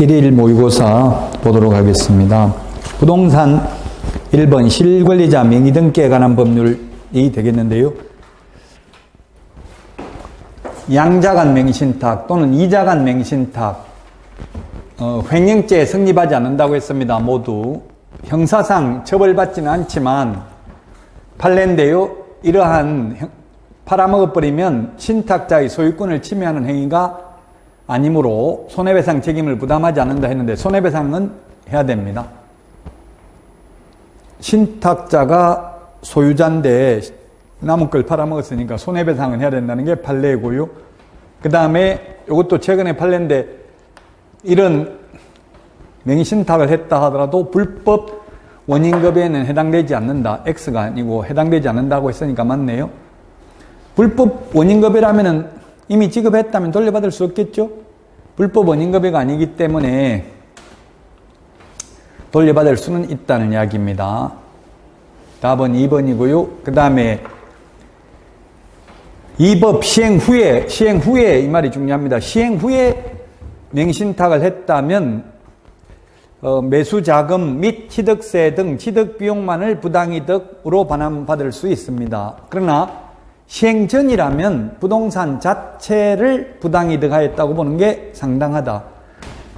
일일 모의고사 보도록 하겠습니다. 부동산 1번 실권리자 명의 등기에 관한 법률이 되겠는데요. 양자간 명의신탁 또는 이자간 명의신탁, 횡령죄에 성립하지 않는다고 했습니다. 모두 형사상 처벌받지는 않지만 판례인데요. 이러한 팔아먹어버리면 신탁자의 소유권을 침해하는 행위가 아니므로 손해배상 책임을 부담하지 않는다 했는데 손해배상은 해야 됩니다. 신탁자가 소유자인데 남은 걸 팔아먹었으니까 손해배상은 해야 된다는 게 판례고요. 그 다음에 이것도 최근에 판례인데 이런 명의신탁을 했다 하더라도 불법 원인급여에는 해당되지 않는다. X가 아니고 해당되지 않는다고 했으니까 맞네요. 불법 원인급여라면은 이미 지급했다면 돌려받을 수 없겠죠? 불법 원인급여가 아니기 때문에 돌려받을 수는 있다는 이야기입니다. 답은 2번이고요. 그 다음에 이 법 시행 후에 이 말이 중요합니다. 시행 후에 명의신탁을 했다면 매수자금 및 취득세 등 취득비용만을 부당이득으로 반환받을 수 있습니다. 그러나 시행 전이라면 부동산 자체를 부당이득하였다고 보는 게 상당하다.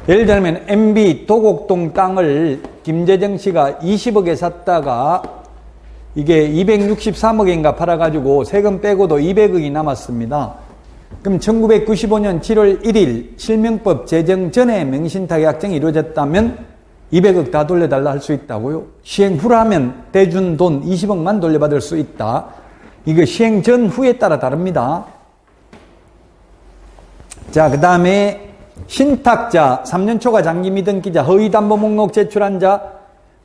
예를 들면 MB 도곡동 땅을 김재정 씨가 20억에 샀다가 이게 263억인가 팔아가지고 세금 빼고도 200억이 남았습니다. 그럼 1995년 7월 1일 실명법 제정 전에 명의신탁 약정이 이루어졌다면 200억 다 돌려달라 할 수 있다고요. 시행 후라면 대준 돈 20억만 돌려받을 수 있다. 이거 시행 전 후에 따라 다릅니다. 자, 그 다음에 신탁자 3년 초과 장기 미등기자 허위담보 목록 제출한 자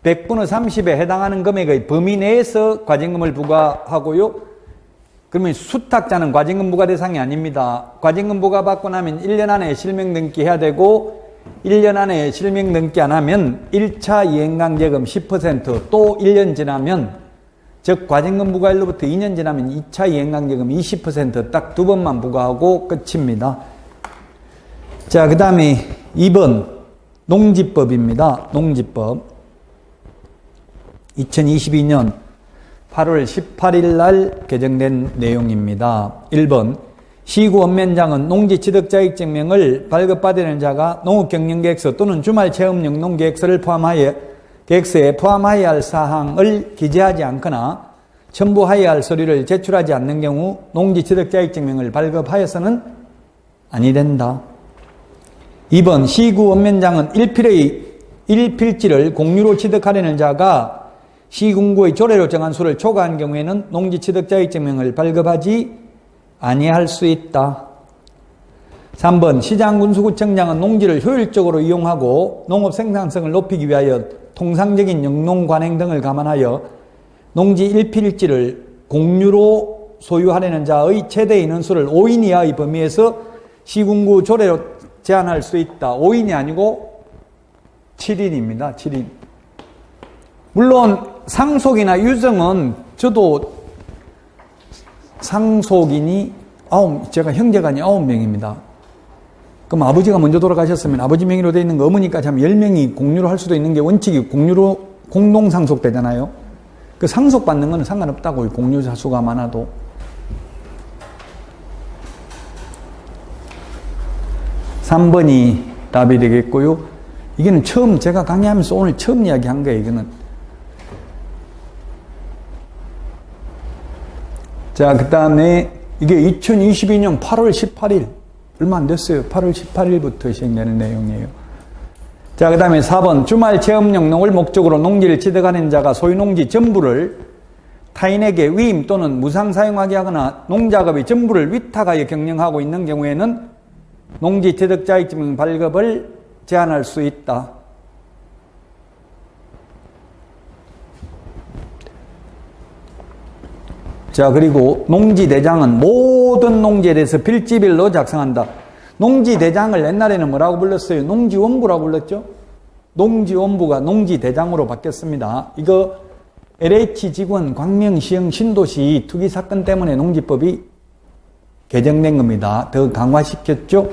100분의 30에 해당하는 금액의 범위 내에서 과징금을 부과하고요. 그러면 수탁자는 과징금 부과 대상이 아닙니다. 과징금 부과받고 나면 1년 안에 실명 등기해야 되고 1년 안에 실명 등기 안 하면 1차 이행강제금 10% 또 1년 지나면 즉 과징금 부과일로부터 2년 지나면 2차 이행강제금 20% 딱 두 번만 부과하고 끝입니다. 자, 그 다음에 2번 농지법입니다. 농지법 2022년 8월 18일 날 개정된 내용입니다. 1번 시구원면장은 농지취득자익증명을 발급받은 자가 농업경영계획서 또는 주말체험용 농계획서를 계획서에 포함하여야 할 사항을 기재하지 않거나 첨부하여야 할 서류를 제출하지 않는 경우 농지취득자익증명을 발급하여서는 아니 된다. 2번 시구원면장은 1필지를 공유로 취득하려는 자가 시군구의 조례로 정한 수를 초과한 경우에는 농지취득자익증명을 발급하지 아니할 수 있다. 3번 시장군수구청장은 농지를 효율적으로 이용하고 농업 생산성을 높이기 위하여 통상적인 영농관행 등을 감안하여 농지 1필지를 공유로 소유하려는 자의 최대 인원수를 5인 이하의 범위에서 시군구 조례로 제한할 수 있다. 5인이 아니고 7인입니다. 7인. 물론 상속이나 유증은 저도 상속인이 제가 형제간이 9명입니다. 그럼 아버지가 먼저 돌아가셨으면 아버지 명의로 되어 있는 거 어머니까지 하면 10명이 공유로 할 수도 있는 게 원칙이 공유로 공동상속되잖아요. 그 상속받는 건 상관없다고요. 공유자 수가 많아도. (3번이) 답이 되겠고요. 이거는 처음 제가 강의하면서 오늘 처음 이야기한 거예요. 이거는. 자, 그 다음에 이게 2022년 8월 18일 얼마 안 됐어요. 8월 18일부터 시행되는 내용이에요. 자, 그 다음에 4번 주말 체험용 농을 목적으로 농지를 취득하는 자가 소유농지 전부를 타인에게 위임 또는 무상 사용하게 하거나 농작업의 전부를 위탁하여 경영하고 있는 경우에는 농지 취득자익증명 발급을 제한할 수 있다. 자, 그리고 농지대장은 모든 농지에 대해서 필지별로 작성한다. 농지대장을 옛날에는 뭐라고 불렀어요? 농지원부라고 불렀죠? 농지원부가 농지대장으로 바뀌었습니다. 이거 LH지구원 광명시형 신도시 투기사건 때문에 농지법이 개정된 겁니다. 더 강화시켰죠?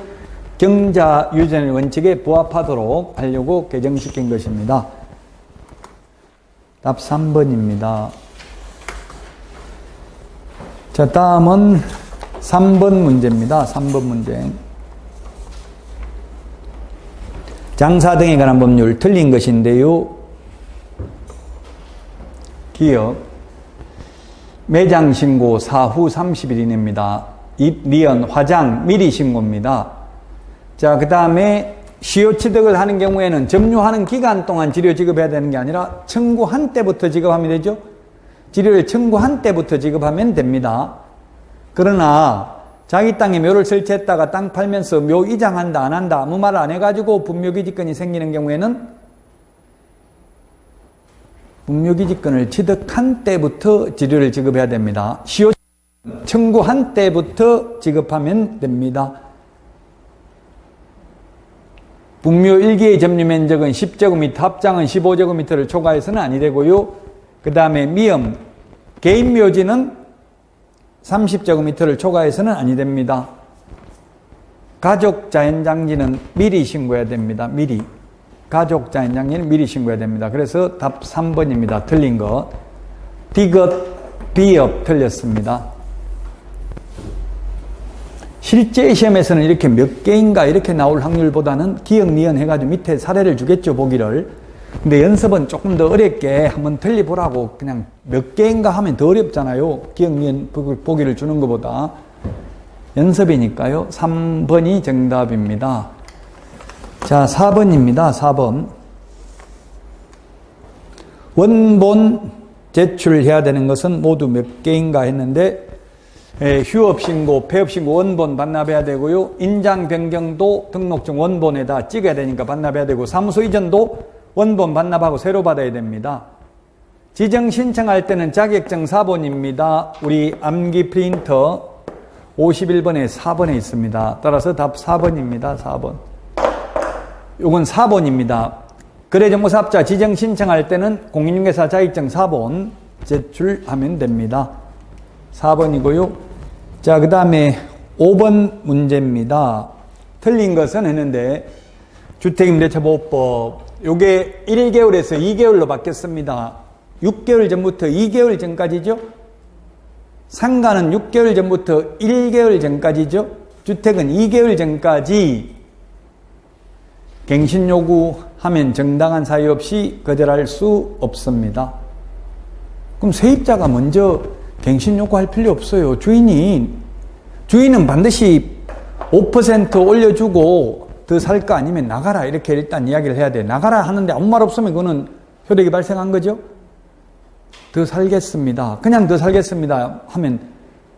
경자유전의 원칙에 부합하도록 하려고 개정시킨 것입니다. 답 3번입니다. 자, 다음은 3번 문제입니다. 3번 문제. 장사 등에 관한 법률 틀린 것인데요. 기억. 매장 신고 사후 30일 이내입니다. 입, 리언, 화장 미리 신고입니다. 자, 그 다음에 시효 취득을 하는 경우에는 점유하는 기간 동안 지료 지급해야 되는 게 아니라 청구한 때부터 지급하면 되죠. 지료를 청구한 때부터 지급하면 됩니다. 그러나 자기 땅에 묘를 설치했다가 땅 팔면서 묘 이장한다 안 한다 아무 말 안 해가지고 분묘기지권이 생기는 경우에는 분묘기지권을 취득한 때부터 지료를 지급해야 됩니다. 시효 청구한 때부터 지급하면 됩니다. 분묘 1기의 점유 면적은 10제곱미터, 합장은 15제곱미터를 초과해서는 아니 되고요. 그 다음에 미음, 개인 묘지는 30제곱미터를 초과해서는 아니 됩니다. 가족 자연장지는 미리 신고해야 됩니다. 미리. 가족 자연장지는 미리 신고해야 됩니다. 그래서 답 3번입니다. 틀린 것. 디귿, 비읍 틀렸습니다. 실제 시험에서는 이렇게 몇 개인가 이렇게 나올 확률보다는 기억, 리언 해가지고 밑에 사례를 주겠죠, 보기를. 근데 연습은 조금 더 어렵게 한번 틀려보라고 그냥 몇 개인가 하면 더 어렵잖아요. 기억, 리언 보기를 주는 것보다. 연습이니까요. 3번이 정답입니다. 자, 4번입니다. 4번. 원본 제출해야 되는 것은 모두 몇 개인가 했는데 휴업신고, 폐업신고 원본 반납해야 되고요. 인장 변경도 등록증 원본에다 찍어야 되니까 반납해야 되고 사무소 이전도 원본 반납하고 새로 받아야 됩니다. 지정 신청할 때는 자격증 사본입니다. 우리 암기 프린터 51번에 4번에 있습니다. 따라서 답 4번입니다. 4번. 요건 4번입니다. 거래정보사업자 지정 신청할 때는 공인중개사 자격증 사본 제출하면 됩니다. 4번이고요. 자, 그 다음에 5번 문제입니다. 틀린 것은 했는데 주택임대차보호법 요게 1개월에서 2개월로 바뀌었습니다. 6개월 전부터 2개월 전까지죠. 상가는 6개월 전부터 1개월 전까지죠. 주택은 2개월 전까지 갱신 요구하면 정당한 사유 없이 거절할 수 없습니다. 그럼 세입자가 먼저 갱신 요구할 필요 없어요. 주인은 반드시 5% 올려주고 더 살 거 아니면 나가라 이렇게 일단 이야기를 해야 돼. 나가라 하는데 아무 말 없으면 그거는 효력이 발생한 거죠. 더 살겠습니다. 그냥 더 살겠습니다 하면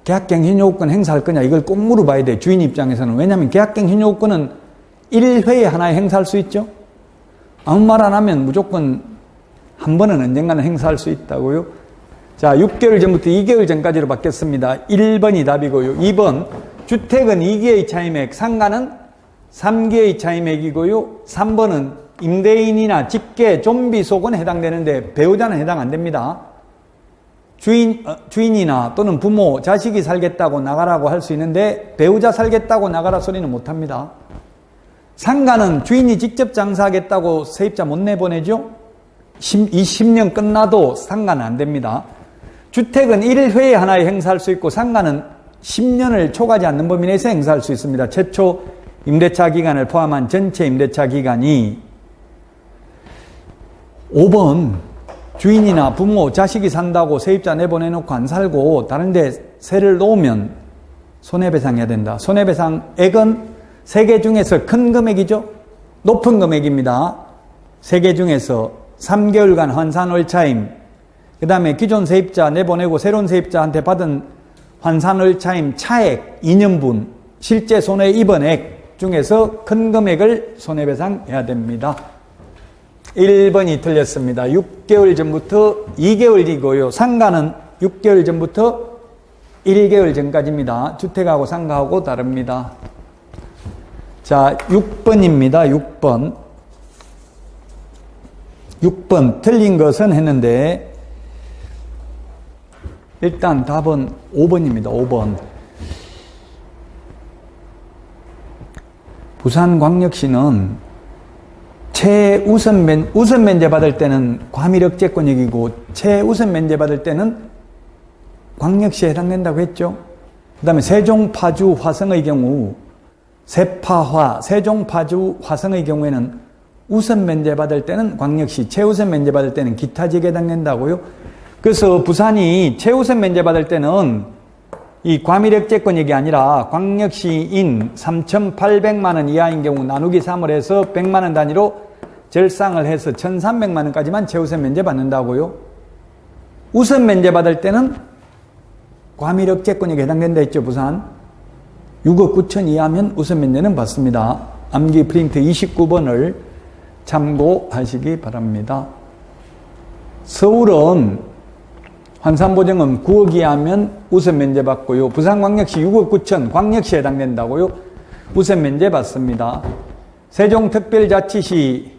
계약갱신 요구권 행사할 거냐 이걸 꼭 물어봐야 돼. 주인 입장에서는. 왜냐하면 계약갱신 요구권은 1회에 하나에 행사할 수 있죠. 아무 말 안 하면 무조건 한 번은 언젠가는 행사할 수 있다고요. 자, 6개월 전부터 2개월 전까지로 바뀌었습니다. 1번이 답이고요. 2번, 주택은 2개의 차임액, 상가는 3개의 차임액이고요. 3번은 임대인이나 직계, 좀비 속은 해당되는데 배우자는 해당 안 됩니다. 주인이나 또는 부모, 자식이 살겠다고 나가라고 할 수 있는데 배우자 살겠다고 나가라 소리는 못 합니다. 상가는 주인이 직접 장사하겠다고 세입자 못 내보내죠? 20년 끝나도 상가는 안 됩니다. 주택은 1회에 하나에 행사할 수 있고 상가는 10년을 초과하지 않는 범위 내에서 행사할 수 있습니다. 최초 임대차 기간을 포함한 전체 임대차 기간이. 5번 주인이나 부모, 자식이 산다고 세입자 내보내놓고 안 살고 다른 데 세를 놓으면 손해배상해야 된다. 손해배상액은 3개 중에서 큰 금액이죠. 높은 금액입니다. 3개 중에서 3개월간 환산월차임, 그 다음에 기존 세입자 내보내고 새로운 세입자한테 받은 환산월차임 차액 2년분, 실제 손해 입은 액 중에서 큰 금액을 손해배상해야 됩니다. 1번이 틀렸습니다. 6개월 전부터 2개월이고요. 상가는 6개월 전부터 1개월 전까지입니다. 주택하고 상가하고 다릅니다. 자, 6번입니다. 6번 틀린 것은 했는데 일단 답은 5번입니다. 5번. 부산광역시는 우선 면제 받을 때는 과밀억제권역이고 최우선 면제 받을 때는 광역시에 해당된다고 했죠. 그 다음에 세종, 파주, 화성의 경우 세파화, 세종, 파주, 화성의 경우에는 우선 면제 받을 때는 광역시, 최우선 면제 받을 때는 기타 지역에 해당된다고요. 그래서 부산이 최우선 면제 받을 때는 이 과밀억제권역이 아니라 광역시인 3,800만 원 이하인 경우 나누기 3을 해서 100만 원 단위로 절상을 해서 1,300만 원까지만 최우선 면제 받는다고요. 우선 면제 받을 때는 과밀억제권역에 해당된다 했죠, 부산. 6억 9천 이하면 우선 면제는 받습니다. 암기 프린트 29번을 참고하시기 바랍니다. 서울은 환산보증금 9억 이하면 우선 면제 받고요. 부산광역시 6억 9천 광역시에 해당된다고요. 우선 면제 받습니다. 세종특별자치시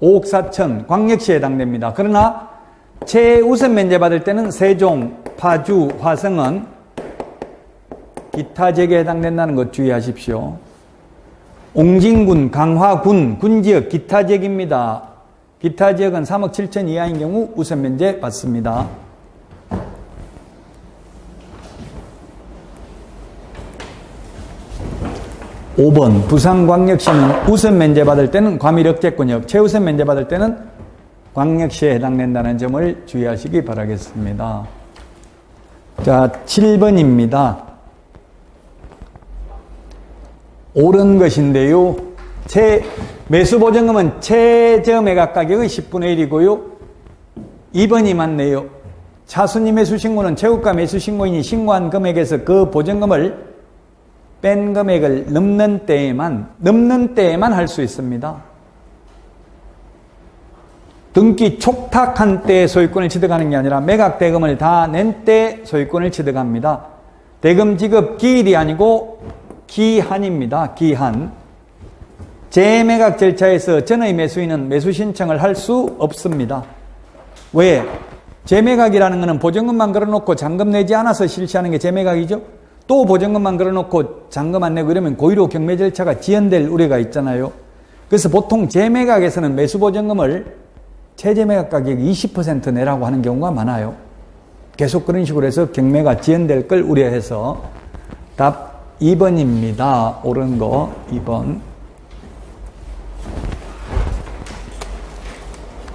5억 4천 광역시에 해당됩니다. 그러나 최우선 면제 받을 때는 세종, 파주, 화성은 기타 지역에 해당된다는 것 주의하십시오. 옹진군, 강화군, 군지역 기타 지역입니다. 기타 지역은 3억 7천 이하인 경우 우선 면제 받습니다. (5번) 부산광역시는 우선 면제 받을 때는 과밀억제권역, 최우선 면제 받을 때는 광역시에 해당된다는 점을 주의하시기 바라겠습니다. 자, 7번입니다. 옳은 것인데요. 매수보증금은 최저 매각가격의 10분의 1이고요. 2번이 맞네요. 차순위 매수신고는 최고가 매수신고인이 신고한 금액에서 그 보증금을 뺀 금액을 넘는 때에만 할 수 있습니다. 등기 촉탁한 때 소유권을 취득하는 게 아니라 매각 대금을 다 낸 때 소유권을 취득합니다. 대금 지급 기일이 아니고 기한입니다. 기한. 재매각 절차에서 전의 매수인은 매수 신청을 할 수 없습니다. 왜? 재매각이라는 것은 보증금만 걸어놓고 잔금 내지 않아서 실시하는 게 재매각이죠. 또 보증금만 걸어놓고 잔금 안 내고 이러면 고의로 경매 절차가 지연될 우려가 있잖아요. 그래서 보통 재매각에서는 매수보증금을 최저매각 가격 20% 내라고 하는 경우가 많아요. 계속 그런 식으로 해서 경매가 지연될 걸 우려해서 답 2번입니다. 옳은 거 2번.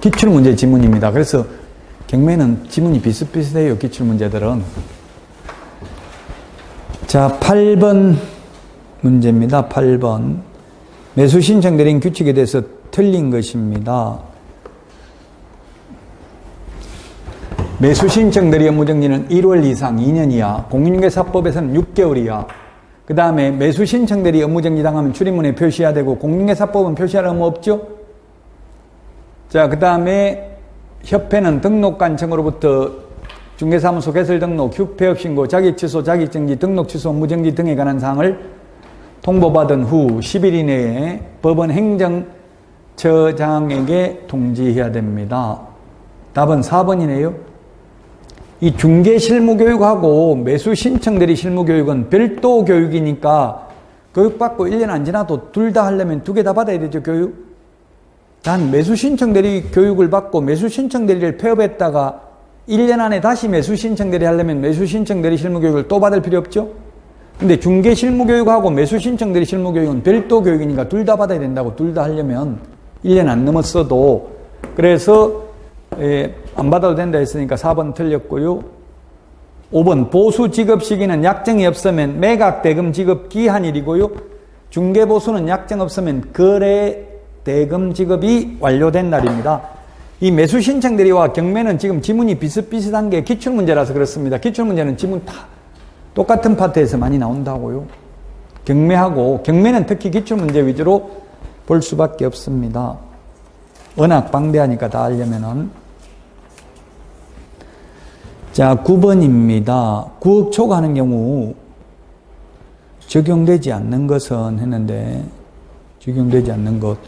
기출문제 지문입니다. 그래서 경매는 지문이 비슷비슷해요. 기출문제들은. 자, 8번 문제입니다. 8번. 매수 신청 내린 규칙에 대해서 틀린 것입니다. 매수 신청 내리 업무정지는 1월 이상 2년 이하, 공인중개사법에서는 6개월 이하. 그 다음에 매수 신청 대리 업무정지 당하면 출입문에 표시해야 되고, 공인중개사법은 표시할 의무 없죠? 자, 그 다음에 협회는 등록관청으로부터 중개사무소 개설 등록, 휴폐업 신고, 자격 취소, 자격 정지, 등록 취소, 업무정지 등에 관한 사항을 통보받은 후 10일 이내에 법원 행정처장에게 통지해야 됩니다. 답은 4번이네요. 이 중개 실무교육하고 매수 신청 대리 실무교육은 별도 교육이니까 교육받고 1년 안 지나도 둘 다 하려면 2개 다 받아야 되죠, 교육. 단 매수 신청 대리 교육을 받고 매수 신청 대리를 폐업했다가 1년 안에 다시 매수 신청 대리 하려면 매수 신청 대리 실무교육을 또 받을 필요 없죠? 근데 중개 실무교육하고 매수 신청 대리 실무교육은 별도 교육이니까 둘 다 받아야 된다고. 둘 다 하려면 1년 안 넘었어도. 그래서 안 받아도 된다 했으니까 4번 틀렸고요. 5번 보수 지급 시기는 약정이 없으면 매각 대금 지급 기한일이고요. 중개 보수는 약정 없으면 거래 대금 지급이 완료된 날입니다. 이 매수 신청 대리와 경매는 지금 지문이 비슷비슷한 게 기출문제라서 그렇습니다. 기출문제는 지문 다 똑같은 파트에서 많이 나온다고요. 경매는 특히 기출문제 위주로 볼 수밖에 없습니다. 워낙 방대하니까 다 하려면은. 자, 9번입니다. 9억 초과하는 경우 적용되지 않는 것은 했는데, 적용되지 않는 것.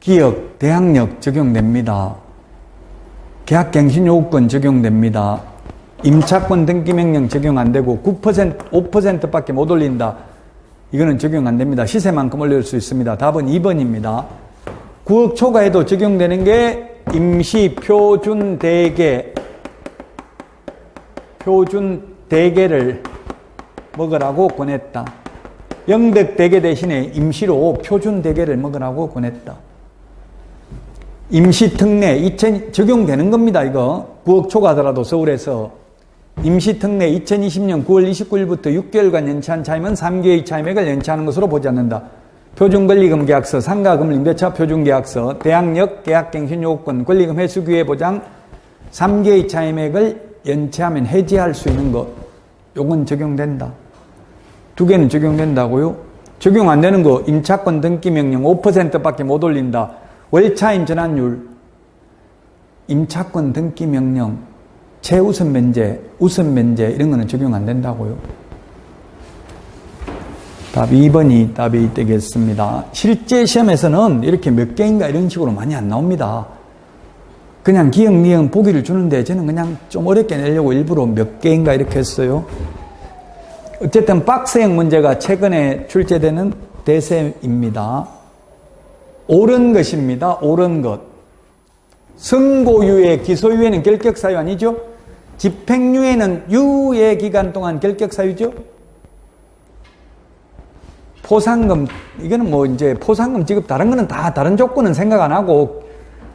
기억, 대항력 적용됩니다. 계약갱신요구권 이거는 적용 안 됩니다. 시세만큼 올릴 수 있습니다. 답은 2번입니다. 9억 초과에도 적용되는 게 임시 표준 대게를 먹으라고 권했다. 영덕 대게 대신에 임시로 표준 대게를 먹으라고 권했다. 임시 특례 적용되는 겁니다. 이거 9억 초과하더라도 서울에서 임시 특례 2020년 9월 29일부터 6개월간 연체한 차임은 3개의 차임액을 연체하는 것으로 보지 않는다. 표준권리금 계약서, 상가금 임대차 표준계약서, 대학력 계약갱신 요건, 권리금 회수기회 보장 3개의 차임액을 연체하면 해지할 수 있는 것, 요건 적용된다. 2개는 적용된다고요? 적용 안 되는 거 임차권 등기명령 5%밖에 못 올린다. 월차임 전환율, 임차권 등기명령, 최우선 면제, 우선 면제 이런 거는 적용 안 된다고요. 답 2번이 답이 되겠습니다. 실제 시험에서는 이렇게 몇 개인가 이런 식으로 많이 안 나옵니다. 그냥 기억, 니은 보기를 주는데 저는 그냥 좀 어렵게 내려고 일부러 몇 개인가 이렇게 했어요. 어쨌든 박스형 문제가 최근에 출제되는 대세입니다. 옳은 것입니다. 옳은 것. 선고유예, 기소유예는 결격사유 아니죠? 집행유예는 유예 기간 동안 결격사유죠? 포상금, 이거는 뭐 이제 포상금 지급, 다른 거는 다 다른 조건은 생각 안 하고,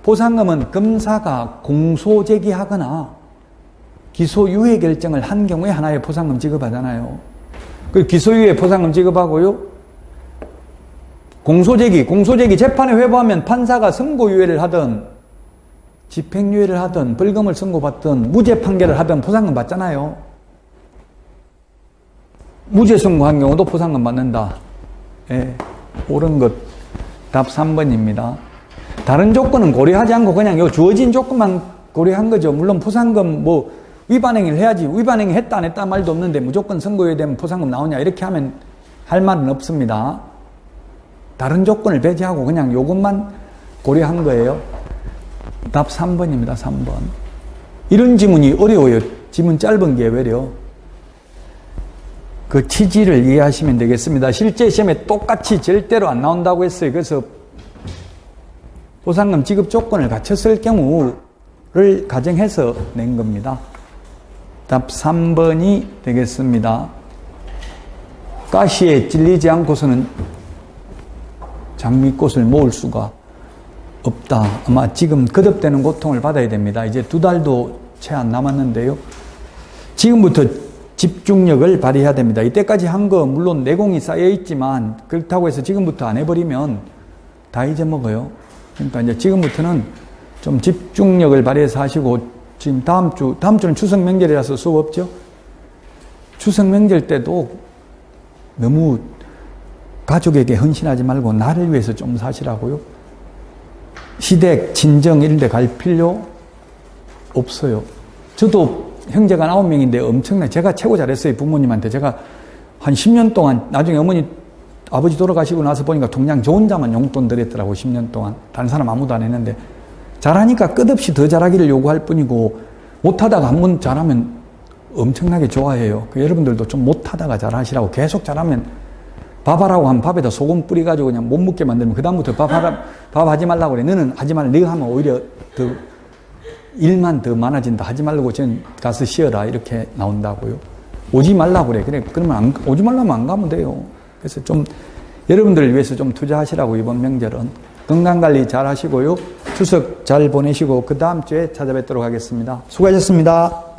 포상금은 검사가 공소 제기하거나 기소유예 결정을 한 경우에 하나의 포상금 지급하잖아요. 그 기소유예 포상금 지급하고요. 공소제기 재판에 회부하면 판사가 선고유예를 하든 집행유예를 하든 벌금을 선고받든 무죄 판결을 하든 포상금 받잖아요. 무죄 선고한 경우도 포상금 받는다. 예, 옳은 것. 답 3번입니다. 다른 조건은 고려하지 않고 그냥 요 주어진 조건만 고려한 거죠. 물론 포상금 뭐 위반행위를 해야지. 위반행위 했다 안 했다 말도 없는데 무조건 선고유예 되면 포상금 나오냐 이렇게 하면 할 말은 없습니다. 다른 조건을 배제하고 그냥 요것만 고려한 거예요. 답 3번입니다. 3번. 이런 지문이 어려워요. 지문 짧은 게 왜요? 그 취지를 이해하시면 되겠습니다. 실제 시험에 똑같이 절대로 안 나온다고 했어요. 그래서 포상금 지급 조건을 갖췄을 경우를 가정해서 낸 겁니다. 답 3번이 되겠습니다. 가시에 찔리지 않고서는 장미꽃을 모을 수가 없다. 아마 지금 거듭되는 고통을 받아야 됩니다. 이제 2달도 채 안 남았는데요. 지금부터 집중력을 발휘해야 됩니다. 이때까지 한 거 물론 내공이 쌓여 있지만 그렇다고 해서 지금부터 안 해버리면 다 잊어먹어요. 그러니까 이제 지금부터는 좀 집중력을 발휘해서 하시고, 지금 다음 주는 추석 명절이라서 수업 없죠? 추석 명절 때도 너무 가족에게 헌신하지 말고 나를 위해서 좀 사시라고요. 시댁, 친정 이런 데 갈 필요 없어요. 저도 형제가 9명인데 엄청나게 제가 최고 잘했어요. 부모님한테. 제가 한 10년 동안 나중에 아버지 돌아가시고 나서 보니까 통장 저 혼자만 용돈 드렸더라고. 10년 동안. 다른 사람 아무도 안 했는데 잘하니까 끝없이 더 잘하기를 요구할 뿐이고, 못하다가 한 번 잘하면 엄청나게 좋아해요. 여러분들도 좀 못하다가 잘하시라고. 계속 잘하면 밥하라고 하면 밥에다 소금 뿌려가지고 그냥 못 먹게 만들면 그다음부터 밥 하지 말라고 그래. 너는 하지 말라. 네가 하면 오히려 더 일만 더 많아진다. 하지 말라고 전 가서 쉬어라. 이렇게 나온다고요. 오지 말라고 그래. 그래. 그러면 오지 말라면 안 가면 돼요. 그래서 좀 여러분들을 위해서 좀 투자하시라고. 이번 명절은 건강관리 잘 하시고요. 추석 잘 보내시고 그 다음 주에 찾아뵙도록 하겠습니다. 수고하셨습니다.